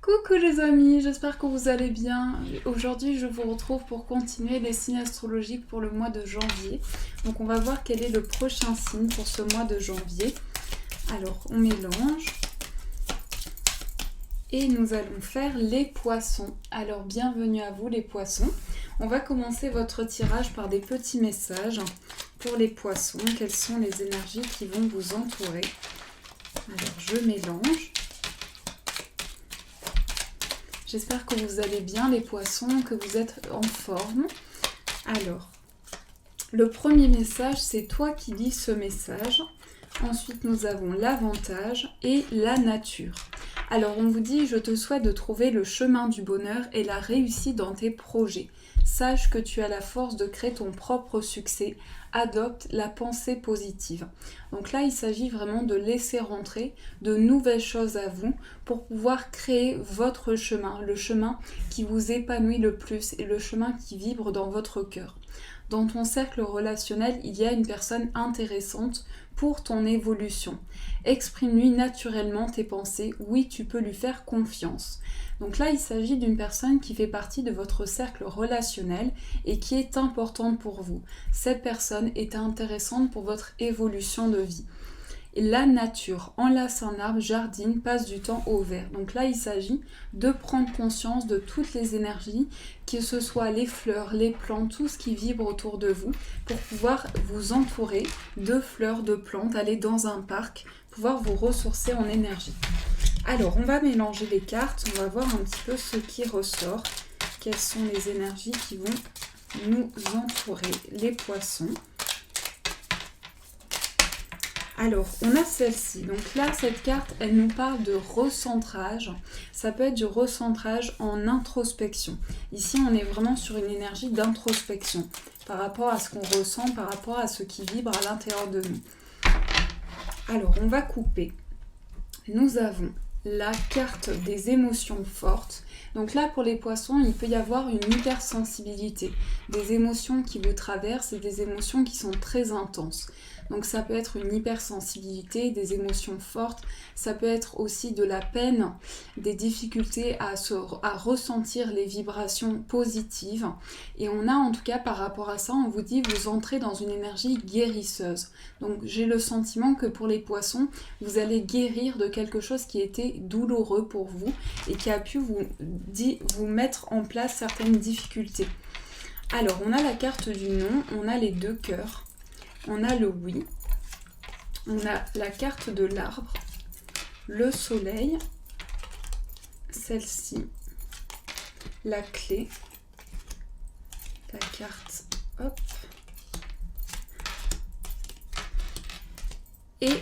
Coucou les amis, j'espère que vous allez bien. Aujourd'hui, je vous retrouve pour continuer les signes astrologiques pour le mois de janvier. Donc on va voir quel est le prochain signe pour ce mois de janvier. Alors on mélange. Et nous allons faire les poissons. Alors bienvenue à vous les poissons. On va commencer votre tirage par des petits messages pour les poissons. Quelles sont les énergies qui vont vous entourer? Alors je mélange. J'espère que vous allez bien les poissons, que vous êtes en forme. Alors, le premier message, c'est toi qui lis ce message. Ensuite, nous avons l'avantage et la nature. Alors, on vous dit, je te souhaite de trouver le chemin du bonheur et la réussite dans tes projets. Sache que tu as la force de créer ton propre succès. Adopte la pensée positive. Donc là, il s'agit vraiment de laisser rentrer de nouvelles choses à vous pour pouvoir créer votre chemin, le chemin qui vous épanouit le plus et le chemin qui vibre dans votre cœur. Dans ton cercle relationnel, il y a une personne intéressante pour ton évolution. Exprime-lui naturellement tes pensées. Oui, tu peux lui faire confiance. Donc là, il s'agit d'une personne qui fait partie de votre cercle relationnel et qui est importante pour vous. Cette personne est intéressante pour votre évolution de vie. La nature, enlace un arbre, jardine, passe du temps au vert. Donc là, il s'agit de prendre conscience de toutes les énergies, que ce soit les fleurs, les plantes, tout ce qui vibre autour de vous, pour pouvoir vous entourer de fleurs, de plantes, aller dans un parc, pouvoir vous ressourcer en énergie. Alors, on va mélanger les cartes, on va voir un petit peu ce qui ressort, quelles sont les énergies qui vont nous entourer, les poissons. Alors, on a celle-ci. Donc là, cette carte, elle nous parle de recentrage. Ça peut être du recentrage en introspection. Ici, on est vraiment sur une énergie d'introspection par rapport à ce qu'on ressent, par rapport à ce qui vibre à l'intérieur de nous. Alors, on va couper. Nous avons la carte des émotions fortes. Donc là, pour les poissons, il peut y avoir une hypersensibilité, des émotions qui vous traversent et des émotions qui sont très intenses. Donc ça peut être une hypersensibilité, des émotions fortes, ça peut être aussi de la peine, des difficultés à ressentir les vibrations positives. Et on a en tout cas par rapport à ça, on vous dit vous entrez dans une énergie guérisseuse. Donc j'ai le sentiment que pour les poissons, vous allez guérir de quelque chose qui était douloureux pour vous et qui a pu vous mettre en place certaines difficultés. Alors on a la carte du non, on a les deux cœurs. On a le oui, on a la carte de l'arbre, le soleil, celle-ci, la clé, la carte, hop, et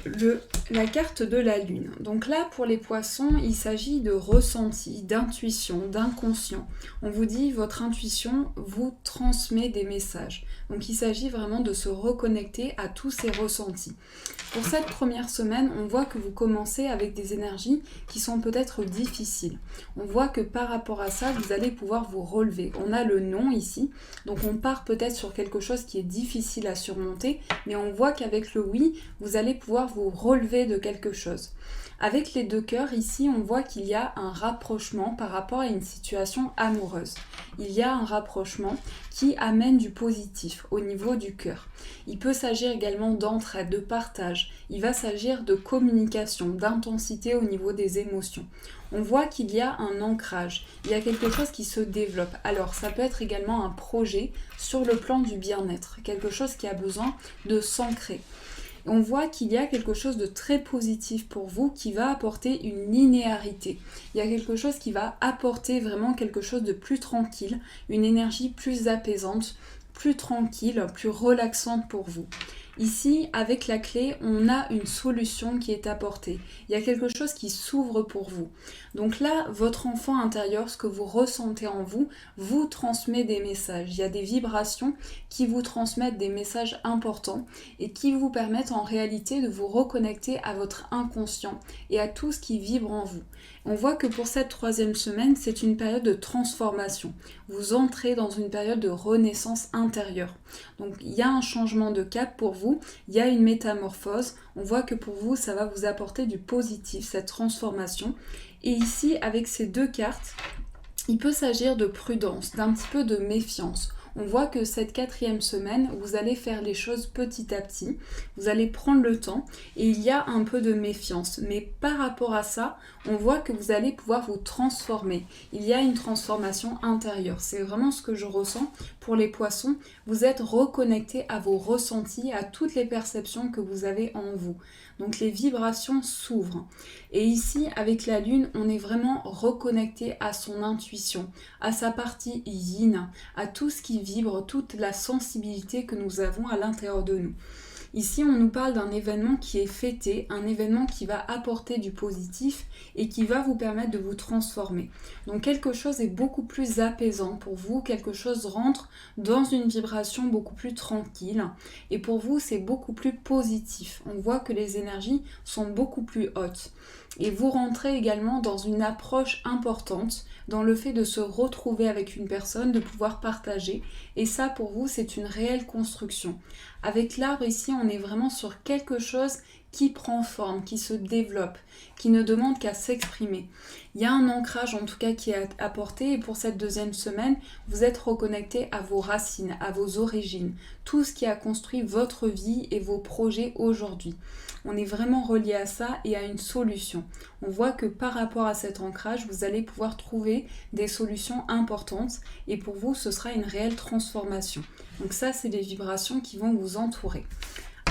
la carte de la lune. Donc là, pour les poissons, il s'agit de ressenti, d'intuition, d'inconscient. On vous dit, votre intuition vous transmet des messages. Donc il s'agit vraiment de se reconnecter à tous ces ressentis. Pour cette première semaine, on voit que vous commencez avec des énergies qui sont peut-être difficiles. On voit que par rapport à ça, vous allez pouvoir vous relever. On a le non ici, donc on part peut-être sur quelque chose qui est difficile à surmonter, mais on voit qu'avec le oui, vous allez pouvoir vous relever de quelque chose. Avec les deux cœurs, ici, on voit qu'il y a un rapprochement par rapport à une situation amoureuse. Il y a un rapprochement qui amène du positif au niveau du cœur. Il peut s'agir également d'entraide, de partage. Il va s'agir de communication, d'intensité au niveau des émotions. On voit qu'il y a un ancrage, il y a quelque chose qui se développe. Alors, ça peut être également un projet sur le plan du bien-être, quelque chose qui a besoin de s'ancrer. On voit qu'il y a quelque chose de très positif pour vous qui va apporter une linéarité. Il y a quelque chose qui va apporter vraiment quelque chose de plus tranquille, une énergie plus apaisante, plus tranquille, plus relaxante pour vous. Ici, avec la clé, on a une solution qui est apportée. Il y a quelque chose qui s'ouvre pour vous. Donc là, votre enfant intérieur, ce que vous ressentez en vous, vous transmet des messages. Il y a des vibrations qui vous transmettent des messages importants et qui vous permettent en réalité de vous reconnecter à votre inconscient et à tout ce qui vibre en vous. On voit que pour cette troisième semaine, c'est une période de transformation. Vous entrez dans une période de renaissance intérieure. Donc il y a un changement de cap pour vous vous, il y a une métamorphose. On voit que pour vous, ça va vous apporter du positif, cette transformation. Et ici, avec ces deux cartes, il peut s'agir de prudence, d'un petit peu de méfiance. On voit que cette 4e semaine, vous allez faire les choses petit à petit, vous allez prendre le temps et il y a un peu de méfiance. Mais par rapport à ça, on voit que vous allez pouvoir vous transformer. Il y a une transformation intérieure. C'est vraiment ce que je ressens pour les poissons. Vous êtes reconnecté à vos ressentis, à toutes les perceptions que vous avez en vous. Donc les vibrations s'ouvrent. Et ici, avec la lune, on est vraiment reconnecté à son intuition, à sa partie yin, à tout ce qui vibre, toute la sensibilité que nous avons à l'intérieur de nous. Ici, on nous parle d'un événement qui est fêté, un événement qui va apporter du positif et qui va vous permettre de vous transformer. Donc quelque chose est beaucoup plus apaisant pour vous, quelque chose rentre dans une vibration beaucoup plus tranquille et pour vous, c'est beaucoup plus positif. On voit que les énergies sont beaucoup plus hautes. Et vous rentrez également dans une approche importante, dans le fait de se retrouver avec une personne, de pouvoir partager. Et ça, pour vous, c'est une réelle construction. Avec l'arbre ici, on est vraiment sur quelque chose qui prend forme, qui se développe, qui ne demande qu'à s'exprimer. Il y a un ancrage en tout cas qui est apporté et pour cette 2e semaine, vous êtes reconnecté à vos racines, à vos origines, tout ce qui a construit votre vie et vos projets aujourd'hui. On est vraiment relié à ça et à une solution. On voit que par rapport à cet ancrage, vous allez pouvoir trouver des solutions importantes et pour vous, ce sera une réelle transformation. Donc ça, c'est des vibrations qui vont vous entourer.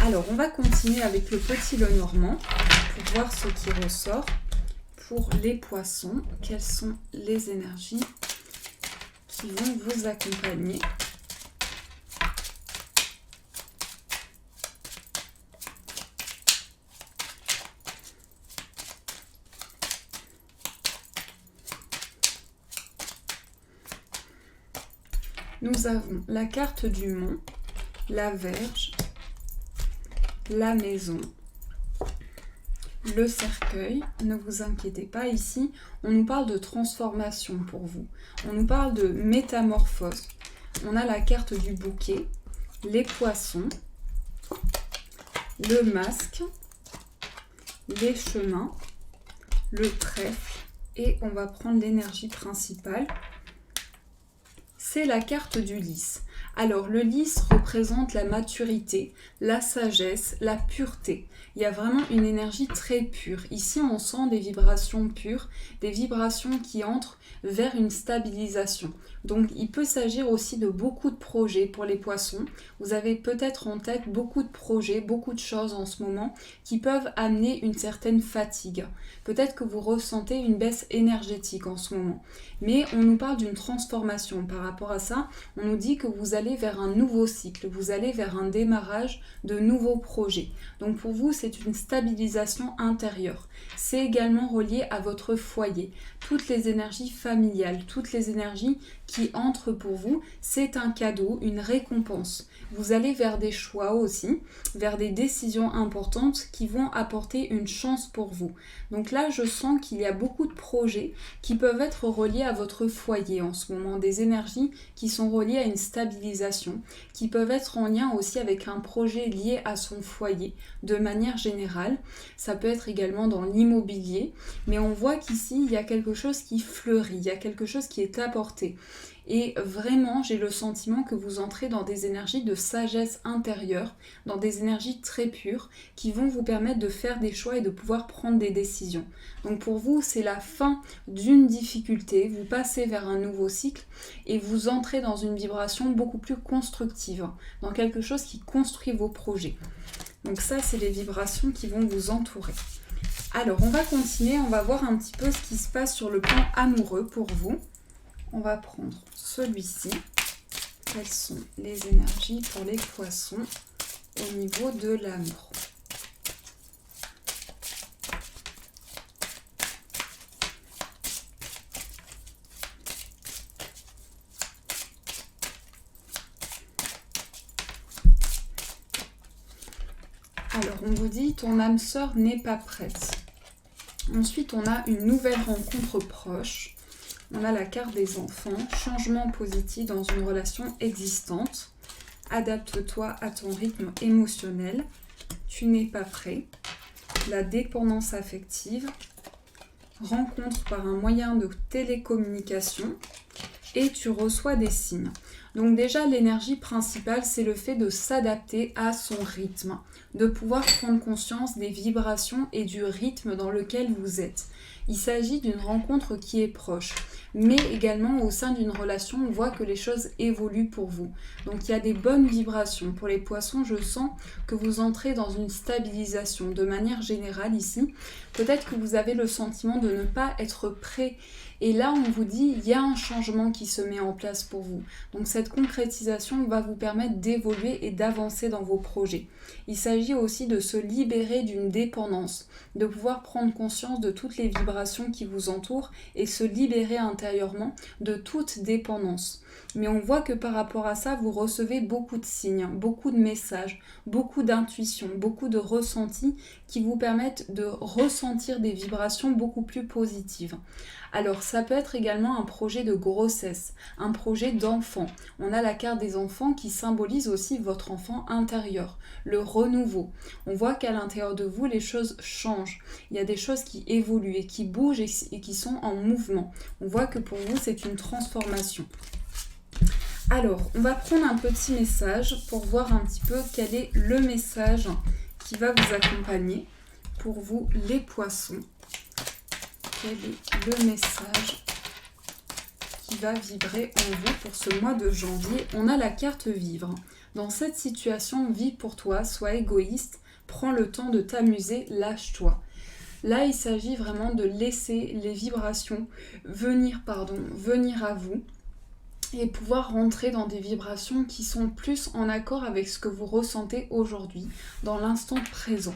Alors, on va continuer avec le petit Lenormand pour voir ce qui ressort pour les poissons. Quelles sont les énergies qui vont vous accompagner ? Nous avons la carte du mont, la Vierge, la maison, le cercueil. Ne vous inquiétez pas, ici, on nous parle de transformation pour vous. On nous parle de métamorphose. On a la carte du bouquet, les poissons, le masque, les chemins, le trèfle et on va prendre l'énergie principale. C'est la carte du lys. Alors le lys représente la maturité, la sagesse, la pureté. Il y a vraiment une énergie très pure. Ici on sent des vibrations pures, des vibrations qui entrent vers une stabilisation. Donc il peut s'agir aussi de beaucoup de projets pour les poissons. Vous avez peut-être en tête beaucoup de projets, beaucoup de choses en ce moment qui peuvent amener une certaine fatigue. Peut-être que vous ressentez une baisse énergétique en ce moment. Mais on nous parle d'une transformation par rapport à ça. On nous dit que vous allez vers un nouveau cycle, vous allez vers un démarrage de nouveaux projets. Donc pour vous, c'est une stabilisation intérieure. C'est également relié à votre foyer. Toutes les énergies familiales, toutes les énergies qui entrent pour vous, c'est un cadeau, une récompense. Vous allez vers des choix aussi, vers des décisions importantes qui vont apporter une chance pour vous. Donc là, je sens qu'il y a beaucoup de projets qui peuvent être reliés à votre foyer en ce moment, des énergies qui sont reliées à une stabilisation, qui peuvent être en lien aussi avec un projet lié à son foyer de manière générale. Ça peut être également dans l'immobilier, mais on voit qu'ici, il y a quelque chose qui fleurit, il y a quelque chose qui est apporté. Et vraiment, j'ai le sentiment que vous entrez dans des énergies de sagesse intérieure, dans des énergies très pures qui vont vous permettre de faire des choix et de pouvoir prendre des décisions. Donc pour vous, c'est la fin d'une difficulté, vous passez vers un nouveau cycle et vous entrez dans une vibration beaucoup plus constructive, dans quelque chose qui construit vos projets. Donc ça, c'est les vibrations qui vont vous entourer. Alors, on va continuer, on va voir un petit peu ce qui se passe sur le plan amoureux pour vous. On va prendre celui-ci. Quelles sont les énergies pour les poissons au niveau de l'amour ? Alors, on vous dit, ton âme sœur n'est pas prête. Ensuite, on a une nouvelle rencontre proche. On a la carte des enfants, changement positif dans une relation existante. Adapte-toi à ton rythme émotionnel. Tu n'es pas prêt. La dépendance affective. Rencontre par un moyen de télécommunication. Et tu reçois des signes. Donc déjà, l'énergie principale, c'est le fait de s'adapter à son rythme, de pouvoir prendre conscience des vibrations et du rythme dans lequel vous êtes. Il s'agit d'une rencontre qui est proche, mais également au sein d'une relation, on voit que les choses évoluent pour vous. Donc il y a des bonnes vibrations. Pour les poissons, je sens que vous entrez dans une stabilisation. De manière générale ici, peut-être que vous avez le sentiment de ne pas être prêt. Et là, on vous dit, il y a un changement qui se met en place pour vous. Donc cette concrétisation va vous permettre d'évoluer et d'avancer dans vos projets. Il s'agit aussi de se libérer d'une dépendance, de pouvoir prendre conscience de toutes les vibrations qui vous entourent et se libérer intérieurement de toute dépendance. Mais on voit que par rapport à ça, vous recevez beaucoup de signes, beaucoup de messages, beaucoup d'intuitions, beaucoup de ressentis qui vous permettent de ressentir des vibrations beaucoup plus positives. Alors ça peut être également un projet de grossesse, un projet d'enfant. On a la carte des enfants qui symbolise aussi votre enfant intérieur, le renouveau. On voit qu'à l'intérieur de vous, les choses changent. Il y a des choses qui évoluent et qui bougent et qui sont en mouvement. On voit que pour vous, c'est une transformation. Alors, on va prendre un petit message pour voir un petit peu quel est le message qui va vous accompagner pour vous, les poissons. Quel est le message qui va vibrer en vous pour ce mois de janvier? On a la carte vivre. Dans cette situation, vis pour toi, sois égoïste, prends le temps de t'amuser, lâche-toi. Là, il s'agit vraiment de laisser les vibrations venir à vous et pouvoir rentrer dans des vibrations qui sont plus en accord avec ce que vous ressentez aujourd'hui, dans l'instant présent.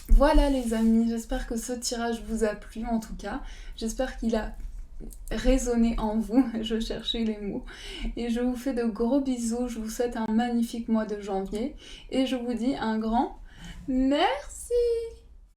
Voilà les amis, j'espère que ce tirage vous a plu en tout cas. J'espère qu'il a résonné en vous, je cherchais les mots. Et je vous fais de gros bisous, je vous souhaite un magnifique mois de janvier. Et je vous dis un grand merci.